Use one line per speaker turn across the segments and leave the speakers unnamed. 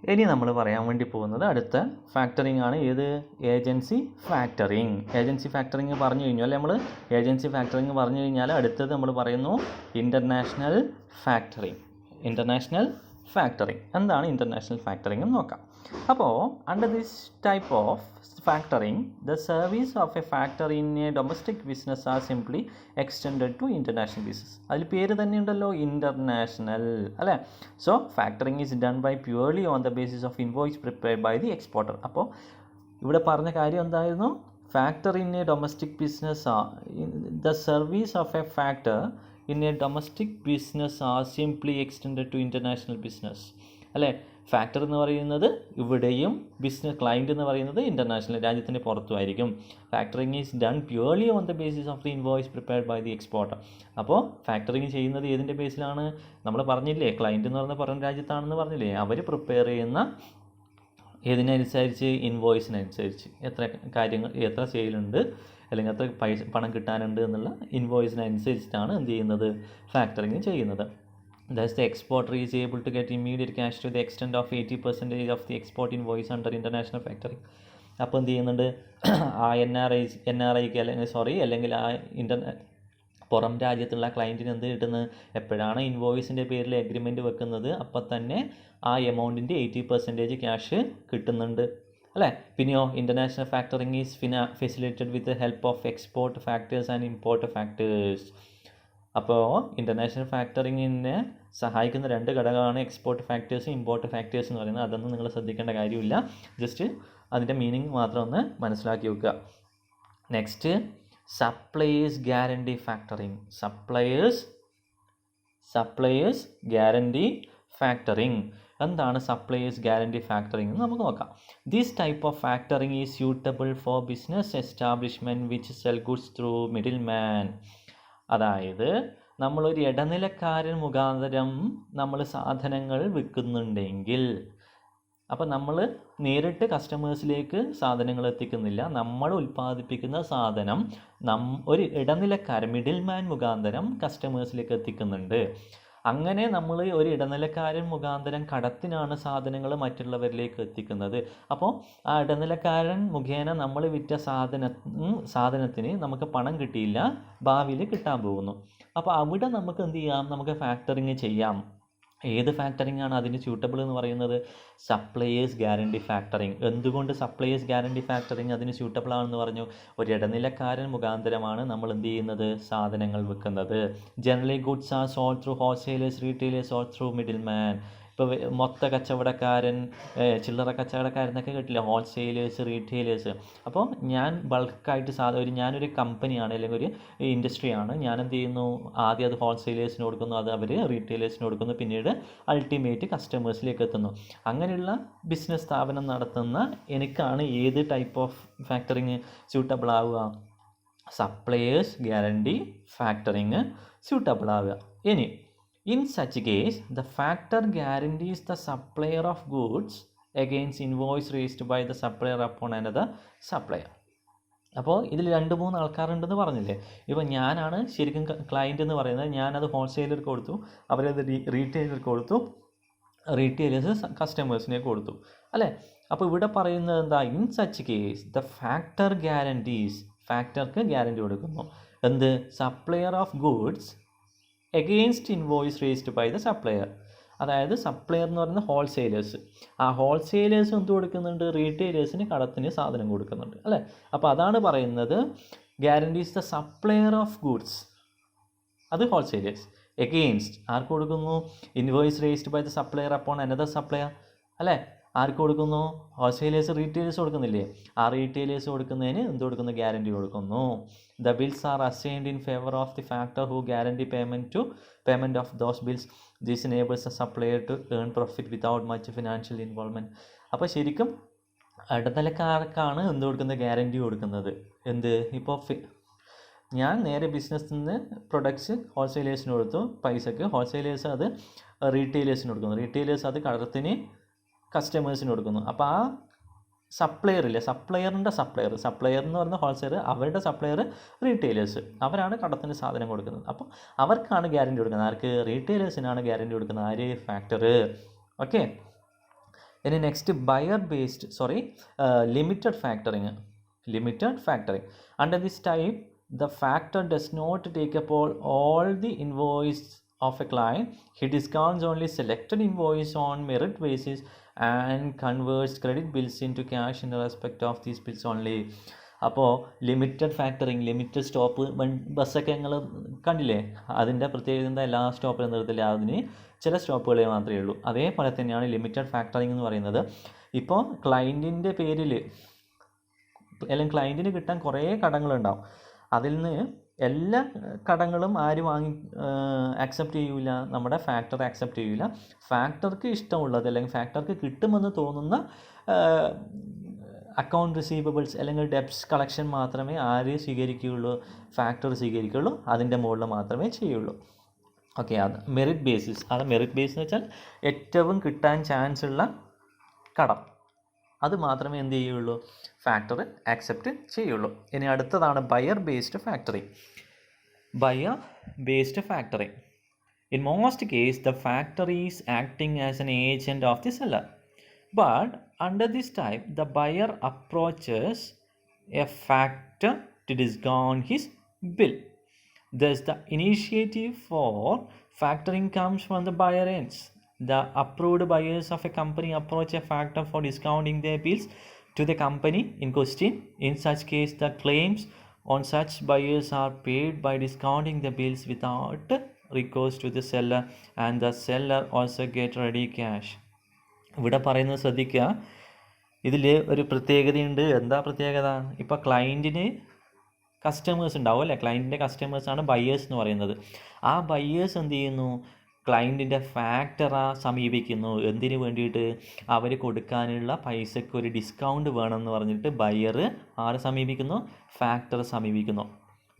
ഇനി നമ്മൾ പറയാൻ വേണ്ടി പോകുന്നത് അടുത്ത ഫാക്ടറിങ് ആണ്. ഏത്? Agency factoring. ഏജൻസി ഫാക്ടറിങ് പറഞ്ഞു കഴിഞ്ഞു അല്ലേ? നമ്മൾ ഏജൻസി ഫാക്ടറിങ് പറഞ്ഞു കഴിഞ്ഞാൽ അടുത്തത് നമ്മൾ പറയുന്നു ഇൻ്റർനാഷണൽ ഫാക്ടറിങ്. ഇൻ്റർനാഷണൽ ഫാക്ടറിങ് എന്താണ് ഇൻ്റർനാഷണൽ ഫാക്ടറിങ് എന്ന് നോക്കാം. അപ്പോൾ under this type of factoring the service of a factory in a domestic business are simply extended to international business. അതിൽ പേര് തന്നെ ഉണ്ടല്ലോ, ഇൻ്റർനാഷണൽ അല്ലേ? So factoring is done by purely on the basis of invoice prepared by the exporter. അപ്പോൾ ഇവിടെ പറഞ്ഞ കാര്യം എന്തായിരുന്നു? Factor in a domestic business the service of a factor in a domestic business are simply extended to international business അല്ലേ? Factor എന്ന് പറയുന്നത് ഇവിടെയും business client എന്ന് പറയുന്നത് ഇൻ്റർനാഷണൽ രാജ്യത്തിൻ്റെ പുറത്തുമായിരിക്കും. Factoring is done purely on the basis of the invoice prepared by the exporter. അപ്പോൾ factoring ചെയ്യുന്നത് ഏതിൻ്റെ ബേസിലാണ്? നമ്മൾ പറഞ്ഞില്ലേ, ക്ലയൻറ്റ് എന്ന് പറയുന്ന പുറം രാജ്യത്താണെന്ന് പറഞ്ഞില്ലേ, അവർ പ്രിപ്പയർ ചെയ്യുന്ന ഏതിനനുസരിച്ച്? ഇൻവോയ്സിനനുസരിച്ച്. എത്ര കാര്യങ്ങൾ, എത്ര സെയിലുണ്ട് അല്ലെങ്കിൽ എത്ര പണം കിട്ടാനുണ്ട് എന്നുള്ള ഇൻവോയ്സിനനുസരിച്ചിട്ടാണ് എന്ത് ചെയ്യുന്നത്? ഫാക്ടറിങ് ചെയ്യുന്നത്. Thus, the exporter is able to get immediate cash to the extent of 80% of the export invoice under international factoring. അപ്പോൾ എന്ത് ചെയ്യുന്നുണ്ട്? ആ NRIക്ക് അല്ലെങ്കിൽ ആ പുറം രാജ്യത്തുള്ള ക്ലയൻറ്റിന് എന്ത് കിട്ടുന്നത്? എപ്പോഴാണ് ഇൻവോയ്സിൻ്റെ പേരിൽ എഗ്രിമെൻറ്റ് വെക്കുന്നത് അപ്പോൾ തന്നെ ആ എമൗണ്ടിൻ്റെ 80% ക്യാഷ് കിട്ടുന്നുണ്ട് അല്ലേ? പിന്നെയോ international factoring is facilitated with the help of export factors and import factors. അപ്പോൾ ഇൻ്റർനാഷണൽ ഫാക്ടറിങ്ങിനെ സഹായിക്കുന്ന രണ്ട് ഘടകമാണ് എക്സ്പോർട്ട് ഫാക്ടേഴ്സ്, ഇമ്പോർട്ട് ഫാക്ടേഴ്സ് എന്ന് പറയുന്നത്. അതൊന്നും നിങ്ങൾ ശ്രദ്ധിക്കേണ്ട കാര്യമില്ല, ജസ്റ്റ് അതിൻ്റെ മീനിങ് മാത്രം ഒന്ന് മനസ്സിലാക്കി വെക്കുക. Next, suppliers guarantee factoring. Suppliers guarantee factoring. എന്താണ് സപ്ലയേഴ്സ് ഗ്യാരണ്ടി ഫാക്ടറിങ് എന്ന് നമുക്ക് നോക്കാം. This type of factoring is suitable for business establishment which cell goods through middle man. അതായത് നമ്മളൊരു ഇടനിലക്കാരൻ മുഖാന്തരം നമ്മൾ സാധനങ്ങൾ വിൽക്കുന്നുണ്ടെങ്കിൽ, അപ്പോൾ നമ്മൾ നേരിട്ട് കസ്റ്റമേഴ്സിലേക്ക് സാധനങ്ങൾ എത്തിക്കുന്നില്ല, നമ്മൾ ഉൽപ്പാദിപ്പിക്കുന്ന സാധനം ഒരു ഇടനിലക്കാരൻ മിഡിൽ മാൻ മുഖാന്തരം കസ്റ്റമേഴ്സിലേക്ക് എത്തിക്കുന്നുണ്ട്. അങ്ങനെ നമ്മൾ ഒരു ഇടനിലക്കാരൻ മുഖാന്തരം കടത്തിനാണ് സാധനങ്ങൾ മറ്റുള്ളവരിലേക്ക് എത്തിക്കുന്നത്. അപ്പോൾ ആ ഇടനിലക്കാരൻ മുഖേന നമ്മൾ വിറ്റ സാധനത്തിന് നമുക്ക് പണം കിട്ടിയില്ല, ഭാവിയിൽ കിട്ടാൻ പോകുന്നു. അപ്പോൾ അവിടെ നമുക്ക് എന്ത് ചെയ്യാം? നമുക്ക് ഫാക്ടറിങ് ചെയ്യാം. ഏത് ഫാക്ടറിങ് ആണ് അതിന് സ്യൂട്ടബിൾ എന്ന് പറയുന്നത്? Suppliers guarantee factoring. എന്തുകൊണ്ട് സപ്ലയേഴ്സ് ഗ്യാരണ്ടി ഫാക്ടറിങ് അതിന് സ്യൂട്ടബിൾ ആണെന്ന് പറഞ്ഞു? ഒരു ഇടനിലക്കാരൻ മുഖാന്തരമാണ് നമ്മൾ എന്ത് ചെയ്യുന്നത്? സാധനങ്ങൾ വിൽക്കുന്നത്. Generally goods are sold through wholesalers, retailers or through middle man. ഇപ്പോൾ മൊത്ത കച്ചവടക്കാരൻ, ചില്ലറ കച്ചവടക്കാരെന്നൊക്കെ കേട്ടില്ല, ഹോൾസെയിലേഴ്സ്, റീറ്റെയിലേഴ്സ്. അപ്പോൾ ഞാൻ ബൾക്കായിട്ട് ഞാനൊരു കമ്പനിയാണ് അല്ലെങ്കിൽ ഒരു ഇൻഡസ്ട്രിയാണ്, ഞാൻ എന്ത് ചെയ്യുന്നു? ആദ്യം അത് ഹോൾസെയിലേഴ്സിന് കൊടുക്കുന്നു, അത് അവർ റീറ്റെയിലേഴ്സിന് കൊടുക്കുന്നു, പിന്നീട് അൾട്ടിമേറ്റ് കസ്റ്റമേഴ്സിലേക്ക് എത്തുന്നു. അങ്ങനെയുള്ള ബിസിനസ് സ്ഥാപനം നടത്തുന്ന എനിക്കാണ് ഏത് ടൈപ്പ് ഓഫ് ഫാക്ടറിങ് സ്യൂട്ടബിൾ ആവുക? സപ്ലയേഴ്സ് ഗ്യാരണ്ടി ഫാക്ടറിങ് സ്യൂട്ടബിൾ ആവുക. ഇനി in such case, the factor guarantees the supplier of goods against invoice raised by the supplier upon another supplier. അപ്പോൾ ഇതിൽ 2-3 ആൾക്കാരുണ്ടെന്ന് പറഞ്ഞില്ലേ? ഇപ്പോൾ ഞാനാണ് ശരിക്കും ക്ലയൻറ്റ് എന്ന് പറയുന്നത്. ഞാനത് ഹോൾസെയിലർക്ക് കൊടുത്തു, അവരത് റീറ്റെയിലർക്ക് കൊടുത്തു, റീറ്റെയിലേഴ്സ് കസ്റ്റമേഴ്സിനെ കൊടുത്തു അല്ലേ? അപ്പോൾ ഇവിടെ പറയുന്നത് എന്താ? In such case the factor guarantees, ഫാക്ടർക്ക് ഗ്യാരണ്ടി കൊടുക്കുന്നു. എന്ത്? Supplier of goods against invoice raised by the supplier. അതായത് സപ്ലയർ എന്ന് പറയുന്നത് ഹോൾസെയിലേഴ്സ്. ആ ഹോൾസെയിലേഴ്സ് എന്ത് കൊടുക്കുന്നുണ്ട്? റീറ്റെയിലേഴ്സിന് കടത്തിന് സാധനം കൊടുക്കുന്നുണ്ട് അല്ലേ? അപ്പോൾ അതാണ് പറയുന്നത് guarantees the supplier of goods, അത് ഹോൾസെയിലേഴ്സ്. എഗെയിൻസ്റ്റ് ആർക്ക് കൊടുക്കുന്നു? Invoice raised by the supplier upon another supplier അല്ലേ? ആർക്ക് കൊടുക്കുന്നു? ഹോൾസെയിലേഴ്സ് റീറ്റെയിലേഴ്സ് കൊടുക്കുന്നില്ലേ? ആ റീറ്റെയിലേഴ്സ് കൊടുക്കുന്നതിന് എന്ത് കൊടുക്കുന്നു? ഗ്യാരണ്ടി കൊടുക്കുന്നു. The bills are assigned in favour of the factor who guarantee payment of those bills. This enables the supplier to earn profit without much financial involvement. അപ്പോൾ ശരിക്കും ഇടനിലക്കാർക്കാണ് എന്ത് കൊടുക്കുന്നത്? ഗ്യാരണ്ടി കൊടുക്കുന്നത്. എന്ത്? ഇപ്പോൾ ഞാൻ നേരെ ബിസിനസ്സിൽ നിന്ന് പ്രൊഡക്ട്സ് ഹോൾസെയിലേഴ്സിന് കൊടുത്തു പൈസക്ക്, ഹോൾസെയിലേഴ്സ് അത് റീറ്റെയിലേഴ്സിന് കൊടുക്കുന്നു, റീറ്റെയിലേഴ്സ് അത് കടത്തിന് കസ്റ്റമേഴ്സിന് കൊടുക്കുന്നു. അപ്പോൾ ആ സപ്ലയറില്ലേ, സപ്ലയറിൻ്റെ സപ്ലയർ എന്ന് പറയുന്ന ഹോൾസെയിലർ, അവരുടെ സപ്ലയർ റീറ്റെയിലേഴ്സ്, അവരാണ് കടത്തിന് സാധനം കൊടുക്കുന്നത്. അപ്പോൾ അവർക്കാണ് ഗ്യാരണ്ടി കൊടുക്കുന്നത്. ആർക്ക്? റീറ്റെയിലേഴ്സിനാണ് ഗ്യാരണ്ടി കൊടുക്കുന്നത്. ആര്? ഫാക്ടർ. ഓക്കെ. ഇനി next limited factoring. Under this type, the factor does not take up all the invoice of a client. He discounts only selected invoice on merit basis and converts credit bills into cash in respect of these bills only. അപ്പോൾ limited factoring, limited stop ബസ്സൊക്കെ നിങ്ങൾ കണ്ടില്ലേ, അതിൻ്റെ പ്രത്യേകത എന്താ? എല്ലാ സ്റ്റോപ്പിലും നിർത്തില്ല, അതിന് ചില സ്റ്റോപ്പുകളെ മാത്രമേ ഉള്ളൂ. അതേപോലെ തന്നെയാണ് ലിമിറ്റഡ് ഫാക്ടറിങ് എന്ന് പറയുന്നത്. ഇപ്പോൾ ക്ലയൻറ്റിൻ്റെ പേരിൽ അല്ലെങ്കിൽ ക്ലയൻറ്റിന് കിട്ടാൻ കുറേ കടങ്ങളുണ്ടാവും. അതിൽ നിന്ന് എല്ലാ കടങ്ങളും ആര് ആക്സെപ്റ്റ് ചെയ്യൂല? നമ്മുടെ ഫാക്ടർ ആക്സെപ്റ്റ് ചെയ്യൂല. ഫാക്ടർക്ക് ഇഷ്ടമുള്ളത് അല്ലെങ്കിൽ ഫാക്ടർക്ക് കിട്ടുമെന്ന് തോന്നുന്ന അക്കൗണ്ട് റിസീവബിൾസ് അല്ലെങ്കിൽ ഡെപ്റ്റ്സ് കളക്ഷൻ മാത്രമേ ആര് സ്വീകരിക്കുകയുള്ളൂ? ഫാക്ടർ സ്വീകരിക്കുകയുള്ളൂ. അതിൻ്റെ മുകളിൽ മാത്രമേ ചെയ്യുള്ളൂ. ഓക്കെ, അത് മെറിറ്റ് ബേസിസ്. മെറിറ്റ് ബേസ് എന്ന് വെച്ചാൽ ഏറ്റവും കിട്ടാൻ ചാൻസ് ഉള്ള കടം, അത് മാത്രമേ എന്ത് ചെയ്യുള്ളൂ? ഫാക്ടർ ആക്സെപ്റ്റ് ചെയ്യുള്ളൂ. ഇനി അടുത്തതാണ് buyer based factoring. In most cases, the factor is acting as an agent of the seller. But under this type, the buyer approaches a factor to discount his bill. Thus, the initiative for factoring comes from the buyer ends. The approved buyers of a company approach a factor for discounting their bills to the company in question. In such case, the claims on such buyers are paid by discounting the bills without recourse to the seller, and the seller also get ready cash. ഇവിടെ പറയുന്നത് ശ്രദ്ധിക്കുക, ഇതിൽ ഒരു പ്രത്യേകതയുണ്ട്. എന്താ പ്രത്യേകത? ഇപ്പോൾ ക്ലയൻറ്റിന് customers ഉണ്ടാവും അല്ലേ? ക്ലയൻറ്റിൻ്റെ കസ്റ്റമേഴ്സാണ് ബയേഴ്സ് എന്ന് പറയുന്നത്. ആ ബയേഴ്സ് എന്ത് ചെയ്യുന്നു? ക്ലയൻറ്റിൻ്റെ ഫാക്ടറെ സമീപിക്കുന്നു. എന്തിനു വേണ്ടിയിട്ട്? അവർ കൊടുക്കാനുള്ള പൈസയ്ക്ക് ഒരു ഡിസ്കൗണ്ട് വേണമെന്ന് പറഞ്ഞിട്ട് ബയർ ആരെ സമീപിക്കുന്നു? ഫാക്ടറെ സമീപിക്കുന്നു.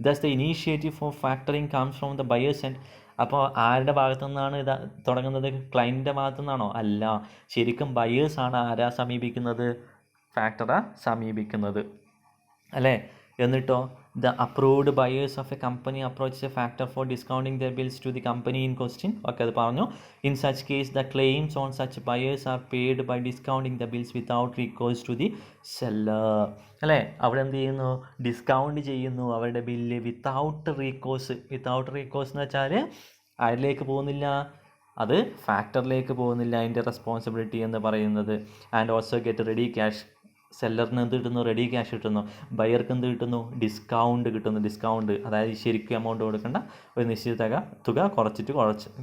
Thus the initiative for factoring comes from the buyers and. അപ്പോൾ ആരുടെ ഭാഗത്തു നിന്നാണ് ഇത് തുടങ്ങുന്നത്? ക്ലയൻറ്റിൻ്റെ ഭാഗത്തു നിന്നാണോ? അല്ല, ശരിക്കും ബയേഴ്സാണ് ആരാ സമീപിക്കുന്നത്? ഫാക്ടറെ സമീപിക്കുന്നത് അല്ലേ? എന്നിട്ടോ the approved buyers of a company approach a factor for discounting the bills to the company in question. Okay, അത് പറഞ്ഞു. In such case the claims on such buyers are paid by discounting the bills without recourse to the seller. അല്ലേ? അവിടെ എന്ത് ചെയ്യുന്നു? Discount ചെയ്യുന്നു അവരുടെ bill without recourse. Without recourse എന്ന് വെച്ചാൽ ആരിലേക്ക് പോകുന്നില്ല? അത് ഫാക്ടറിലേക്ക് പോകുന്നില്ല. അതിൻ്റെ റെസ്പോൺസിബിലിറ്റി എന്ന് പറയുന്നത്. And also get ready cash. സെല്ലറിന് എന്ത് കിട്ടുന്നു? റെഡി ക്യാഷ് കിട്ടുന്നു. ബയർക്ക് എന്ത് കിട്ടുന്നു? ഡിസ്കൗണ്ട് കിട്ടുന്നു. ഡിസ്കൗണ്ട് അതായത് ശരിക്കും എമൗണ്ട് കൊടുക്കേണ്ട ഒരു നിശ്ചിത തുക കുറച്ച്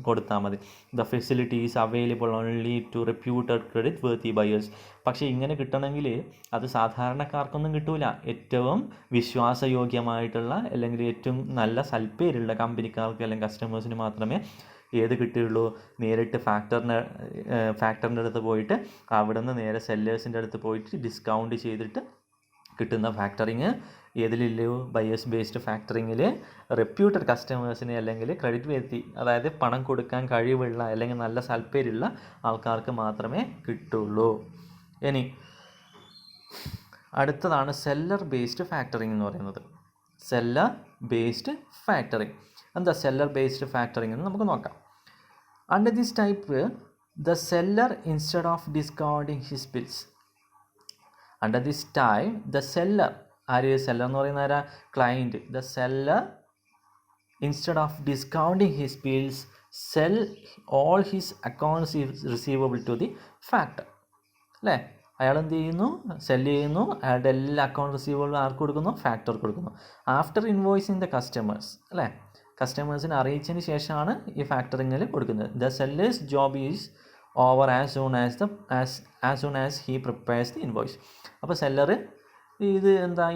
കൊടുത്താൽ മതി. The facility is available only to reputed credit worthy buyers. പക്ഷേ ഇങ്ങനെ കിട്ടണമെങ്കിൽ അത് സാധാരണക്കാർക്കൊന്നും കിട്ടൂല. ഏറ്റവും വിശ്വാസയോഗ്യമായിട്ടുള്ള അല്ലെങ്കിൽ ഏറ്റവും നല്ല സൽപ്പേരുള്ള കമ്പനിക്കാർക്ക് അല്ലെങ്കിൽ കസ്റ്റമേഴ്സിന് മാത്രമേ ഏത് കിട്ടുകയുള്ളൂ? നേരിട്ട് ഫാക്ടറിൻ്റെ അടുത്ത് പോയിട്ട് അവിടെ നിന്ന് നേരെ സെല്ലേഴ്സിൻ്റെ അടുത്ത് പോയിട്ട് ഡിസ്കൗണ്ട് ചെയ്തിട്ട് കിട്ടുന്ന ഫാക്ടറിങ് ഏതിലില്ലയോ? ബയേഴ്സ് ബേസ്ഡ് ഫാക്ടറിങ്ങിൽ റെപ്യൂട്ടഡ് കസ്റ്റമേഴ്സിനെ അല്ലെങ്കിൽ ക്രെഡിറ്റ് വ്യക്തി, അതായത് പണം കൊടുക്കാൻ കഴിവുള്ള അല്ലെങ്കിൽ നല്ല സൽപ്പേരുള്ള ആൾക്കാർക്ക് മാത്രമേ കിട്ടുള്ളൂ. ഇനി അടുത്തതാണ് സെല്ലർ ബേസ്ഡ് ഫാക്ടറിങ് എന്ന് പറയുന്നത്. സെല്ലർ ബേസ്ഡ് ഫാക്ടറിങ് എന്താ? സെല്ലർ ബേസ്ഡ് ഫാക്ടറിങ് എന്ന് നമുക്ക് നോക്കാം. Under this type the seller instead of discounting his bills. Under this type the seller, ആര്? സെല്ലർ എന്ന് പറയുന്ന ആരാ? Client. The seller instead of discounting his bills sell all his accounts receivable to the factor. അല്ലേ? അയാൾ എന്ത് ചെയ്യുന്നു? Cell ചെയ്യുന്നു. അയാളുടെ എല്ലാ അക്കൗണ്ട് റിസീവബിളും ആർക്ക് കൊടുക്കുന്നു? ഫാക്ടർ കൊടുക്കുന്നു. ആഫ്റ്റർ ഇൻവോയ്സിങ് ദ കസ്റ്റമേഴ്സ്, അല്ലേ? കസ്റ്റമേഴ്സിനെ അറിയിച്ചതിന് ശേഷമാണ് ഈ ഫാക്ടറിങ്ങിൽ കൊടുക്കുന്നത്. The sellers job is over as soon as he prepares the invoice. അപ്പോൾ സെല്ലർ ഇത്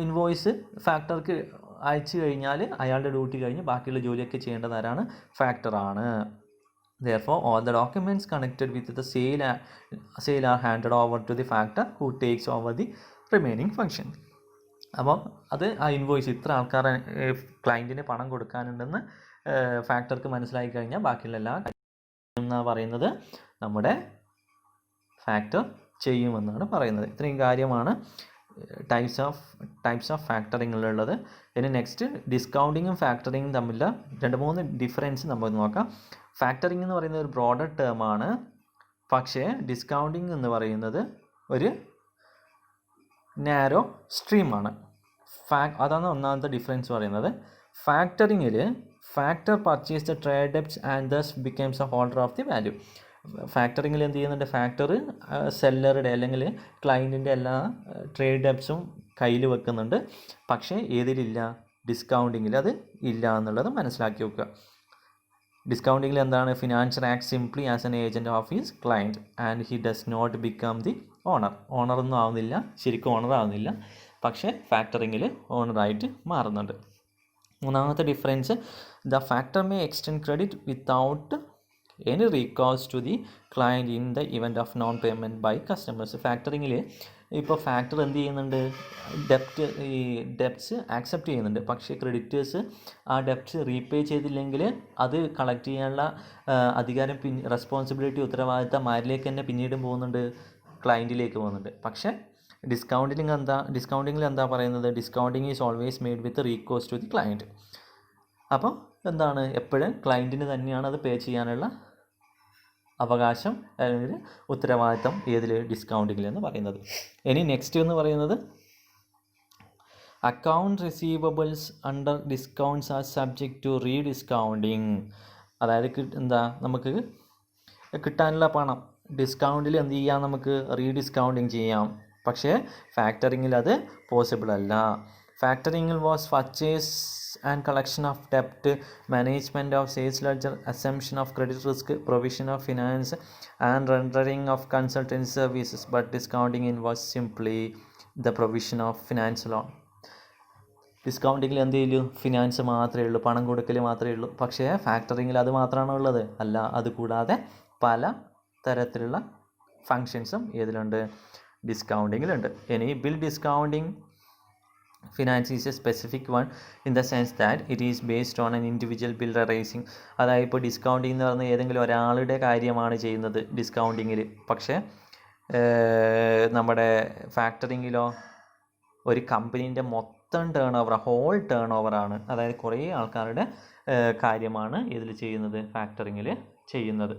ഇൻവോയ്സ് ഫാക്ടർക്ക് അയച്ചു കഴിഞ്ഞാൽ അയാളുടെ ഡ്യൂട്ടി കഴിഞ്ഞ് ബാക്കിയുള്ള ജോലിയൊക്കെ ചെയ്യേണ്ടത് ആരാണ്? ഫാക്ടറാണ്. Therefore, all the documents connected with the sale are handed over to the factor who takes over the remaining function. അപ്പോൾ അത് ആ ഇൻവോയ്സ് ഇത്ര ആൾക്കാർ ക്ലയൻറ്റിന് പണം കൊടുക്കാനുണ്ടെന്ന് ഫാക്ടർക്ക് മനസ്സിലായി കഴിഞ്ഞാൽ ബാക്കിയുള്ള എല്ലാ എന്നാണ് പറയുന്നത് നമ്മുടെ ഫാക്ടർ ചെയ്യുമെന്നാണ് പറയുന്നത്. ഇത്രയും കാര്യമാണ് ടൈപ്സ് ഓഫ് ഫാക്ടറിങ്ങിലുള്ളത്. ഇനി നെക്സ്റ്റ് ഡിസ്കൗണ്ടിങ്ങും ഫാക്ടറിങ്ങും തമ്മിലുള്ള 2-3 ഡിഫറൻസ് നമുക്ക് നോക്കാം. ഫാക്ടറിങ് എന്ന് പറയുന്നത് ഒരു ബ്രോഡർ ടേമാണ്. പക്ഷേ ഡിസ്കൗണ്ടിങ് എന്ന് പറയുന്നത് ഒരു നാരോ സ്ട്രീമാണ്. അതാണ് ഒന്നാമത്തെ ഡിഫറൻസ് പറയുന്നത്. ഫാക്ടറിങ്ങിൽ factor purchase the trade debts and thus becomes a holder of the value. ഫാക്ടറിങ്ങിൽ എന്ത് ചെയ്യുന്നുണ്ട്? ഫാക്ടർ സെല്ലറുടെ അല്ലെങ്കിൽ ക്ലയൻറ്റിൻ്റെ എല്ലാ ട്രേഡ് ഡെപ്റ്റ്സും കയ്യിൽ വെക്കുന്നുണ്ട്. പക്ഷേ ഏതിലില്ല? ഡിസ്കൗണ്ടിങ്ങിൽ അത് ഇല്ല എന്നുള്ളത് മനസ്സിലാക്കി വെക്കുക. ഡിസ്കൗണ്ടിങ്ങിൽ എന്താണ്? Financial act simply as an agent of his client and he does not become the owner. ഓണറൊന്നും ആവുന്നില്ല, ശരിക്കും ഓണർ ആവുന്നില്ല. പക്ഷേ ഫാക്ടറിങ്ങിൽ ഓണറായിട്ട് മാറുന്നുണ്ട്. മൂന്നാമത്തെ difference, the factor may extend credit without any recourse to the client in the event of non payment by customers. ഫാക്ടറിങ്ങിൽ ഇപ്പോൾ ഫാക്ടർ എന്ത് ചെയ്യുന്നുണ്ട്? ഡെപ്റ്റ്സ് ആക്സെപ്റ്റ് ചെയ്യുന്നുണ്ട്. പക്ഷേ ക്രെഡിറ്റേഴ്സ് ആ ഡെപ്റ്റ്സ് റീപേ ചെയ്തില്ലെങ്കിൽ അത് കളക്ട് ചെയ്യാനുള്ള അധികാരം, റെസ്പോൺസിബിലിറ്റി, ഉത്തരവാദിത്തം ആരിലേക്ക് തന്നെ പിന്നീട് പോകുന്നുണ്ട്? ക്ലയൻറ്റിലേക്ക് പോകുന്നുണ്ട്. പക്ഷേ ഡിസ്കൗണ്ടിങ്ങിൽ എന്താ പറയുന്നത്? Discounting is always made with recourse to the client. അപ്പോൾ എന്താണ്? എപ്പോഴും ക്ലയൻറ്റിന് തന്നെയാണ് അത് പേ ചെയ്യാനുള്ള അവകാശം അല്ലെങ്കിൽ ഉത്തരവാദിത്തം ഏതിൽ? ഡിസ്കൗണ്ടിങ്ങിൽ എന്ന് പറയുന്നത്. ഇനി നെക്സ്റ്റ് എന്ന് പറയുന്നത്, account receivables under discounts are subject to rediscounting. അതായത് നമുക്ക് കിട്ടാനുള്ള പണം ഡിസ്കൗണ്ടിൽ എന്ത് ചെയ്യാം? നമുക്ക് റീഡിസ്കൗണ്ടിങ് ചെയ്യാം. പക്ഷേ ഫാക്ടറിങ്ങിൽ അത് പോസിബിൾ അല്ല. ഫാക്ടറിങ്ങിൽ was purchase and collection of ഡെപ്റ്റ്, management of sales ledger, assumption of credit risk, provision of finance and rendering of consultancy services. But discounting in was simply the provision of finance loan. ഡിസ്കൗണ്ടിങ്ങിൽ എന്ത് ചെയ്യൂ? Finance മാത്രമേ ഉള്ളൂ, പണം കൊടുക്കൽ മാത്രമേ ഉള്ളൂ. പക്ഷേ ഫാക്ടറിങ്ങിൽ അത് മാത്രമാണോ ഉള്ളത്? അല്ല. അതുകൂടാതെ പല തരത്തിലുള്ള ഫങ്ഷൻസും ഏതിലുണ്ട്? ഡിസ്കൗണ്ടിങ്ങിലുണ്ട്. ഇനി bill discounting finance is a specific one in the sense that it is based on an individual bill raising. അതായത് ഇപ്പോൾ ഡിസ്കൗണ്ടിങ് എന്ന് പറഞ്ഞാൽ ഏതെങ്കിലും ഒരാളുടെ കാര്യമാണ് ചെയ്യുന്നത് ഡിസ്കൗണ്ടിങ്ങിൽ. പക്ഷേ നമ്മുടെ ഫാക്ടറിങ്ങിലോ ഒരു കമ്പനീൻ്റെ മൊത്തം ടേൺ ഓവർ, ഹോൾ ടേൺ ഓവറാണ്. അതായത് കുറേ ആൾക്കാരുടെ കാര്യമാണ് ഇതിൽ ചെയ്യുന്നത്, ഫാക്ടറിങ്ങിൽ ചെയ്യുന്നത്.